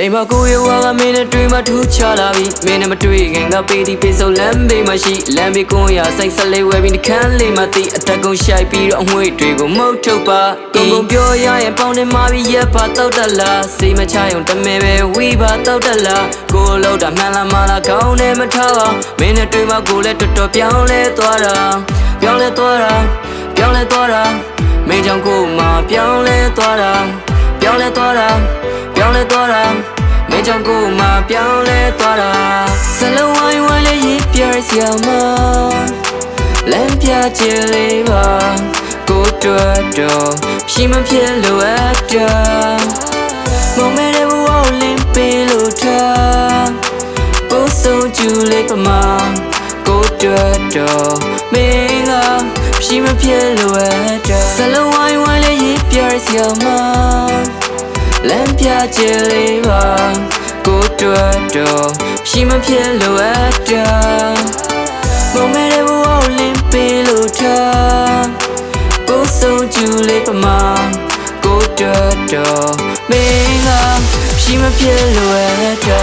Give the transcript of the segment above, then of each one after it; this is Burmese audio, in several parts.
ma ko ye wa ga me ne twi ma thu cha la bi me ne ma twi gen ga pe di pe so lam be ma shi lam be kun ya sai sa le we bi kan le ma ti attack kon shai pi ro ahwei twi ko mou thuk pa kon kon pyo ya yen paung ne ma bi ye ba taut da la sai ma cha yon ta me be wi ba taut da la ko lo da man la ma la kaung ne ma tha ba me ne twi ma ko le tot tot pyaung le twa da pyaung le twa da pyaung le twa da me chang ko ma pyaung le twa da pyaung le twa da pyaung le twa da me chang ko ma pyaung le twa da sa lo wai wai le yi pyar sia ma lam pya che le ba ko twa do shi ma phit lo at da mo me de wo lin pe lo tha ko so ju le pa ma ko twa do me ga shi ma phit lo at da sa lo wai wai le yi pyar sia ma lam pya che le ba ko twa do shi ma phit lo at da mo me de wo lin pe lo tha ko so ju le pa ma ko twa do me ga shi ma phit lo at da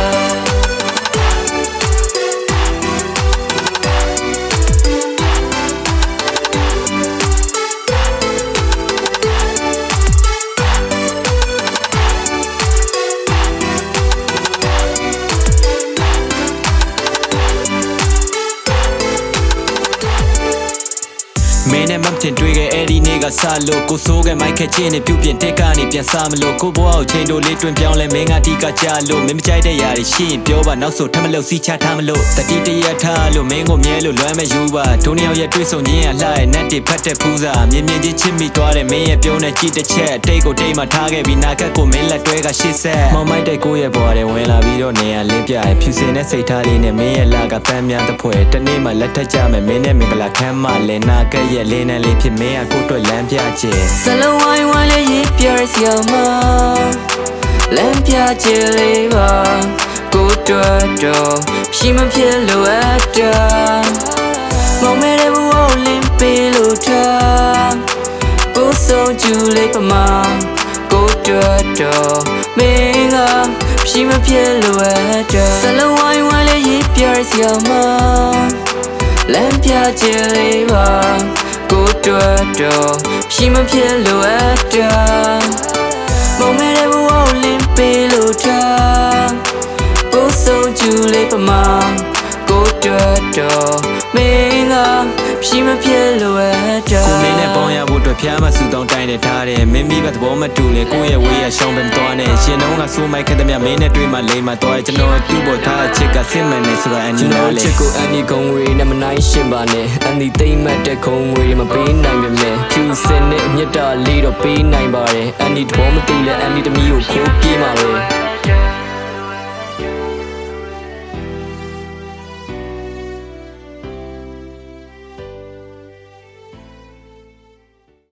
မင်းနဲ့မတင်တွေ့ခဲ့အဲ့ဒီနေ့ကစလို့ကိုစိုးကမိုက်ခက်ချင်းနဲ့ပြုတ်ပြင်တက်ကနေပြန်စားမလို့ကိုဘွားကိုချိန်တို့လေးတွင်ပြောင်းလဲမင်းကတိကကြလို့မင်းမကြိုက်တဲ့ຢာတွေရှိရင်ပြောပါနောက်ဆိုထမလို့စီချထားမလို့တတိတရထားလို့မင်းကိုမြဲလို့လွမ်းမဲ့ယူပါဒုနှစ်ယောက်ရဲ့တွေ့ဆုံခြင်းကလှရဲ့နတ်တွေဖတ်တဲ့ဖူးစာမြင်မြင်ချင်းချစ်မိသွားတယ်မင်းရဲ့ပြုံးနဲ့ကြည့်တစ်ချက်အတိတ်ကိုတိတ်မှထားခဲ့ပြီးနာခက်ကိုမင်းလက်တွဲကရှစ်ဆက်မောင်မိုက်တဲ့ကိုရဲ့ဘွားတွေဝင်လာပြီးတော့နေရလင်းပြရဲ့ဖြူစင်တဲ့စိတ်ထားလေးနဲ့မင်းရဲ့လာကပန်းများတစ်ဖွဲတနေ့မှလက်ထက်ကြမယ်မင်းနဲ့မင်္ဂလာခမ်းမလဲနာကရဲ့လင်းနဲ့လေးဖြစ်မင်းကကိုတွေ့လမ်းပြချင်စလုံးဝိုင်းဝိုင်းလေးရပြရစီအောင်မလမ်းပြချင်လေးပါကိုတွေ့တော့ရှိမဖြစ်လို့အပ်တာမောင်မဲတဲ့ဘူကိုလင်းပေးလို့ထားကိုဆုံးကျူလေးပမာကိုတွေ့တော့မင်းကရှိမဖြစ်လို့အပ်တာစလုံးဝိုင်းဝိုင်းလေးရပြရစီအောင်မလမ်းပြချင်လေးပါကိုတွေ့တော့ရှိမဖြစ်လို့အပ်တာမောင်မဲတဲ့ဘူကိုလင်းပေးလို့ထားကိုဆုံးကျူလေးပမာကိုတွေ့တော့မင်းကရှိမဖြစ်လို့အပ်တာကိုမင်းနဲ့ပေါင်းရဖို့အတွက်ဖျားမဆူတောင်းတိုင်းနဲ့ထားတယ်မင်းမိဘသဘောမတူလေကိုရဲ့ဝေးရရှောင်းပင်သွားနေရှင်တော့ကဆိုးမိုက်ခက်တဲ့မြမင်းနဲ့တွေ့မှလိမ့်မှသွားကျွန်တော်သူ့ပေါ်ထားချစ်ကစစ်မှန်နေဆိုတော့အန်နီနာလေချစ်ကိုအန်နီခုံငွေနဲ့မနိုင်ရှင်ပါနဲ့အန်နီသိမ့်မှတ်တဲ့ခုံငွေမပေးနိုင်ပါနဲ့ဖြူစင်နဲ့မြတ်တာလေးတော့ပေးနိုင်ပါတယ်အန်နီသဘောမတူလဲအန်နီတမီးကိုခိုးပြေးမှာပဲ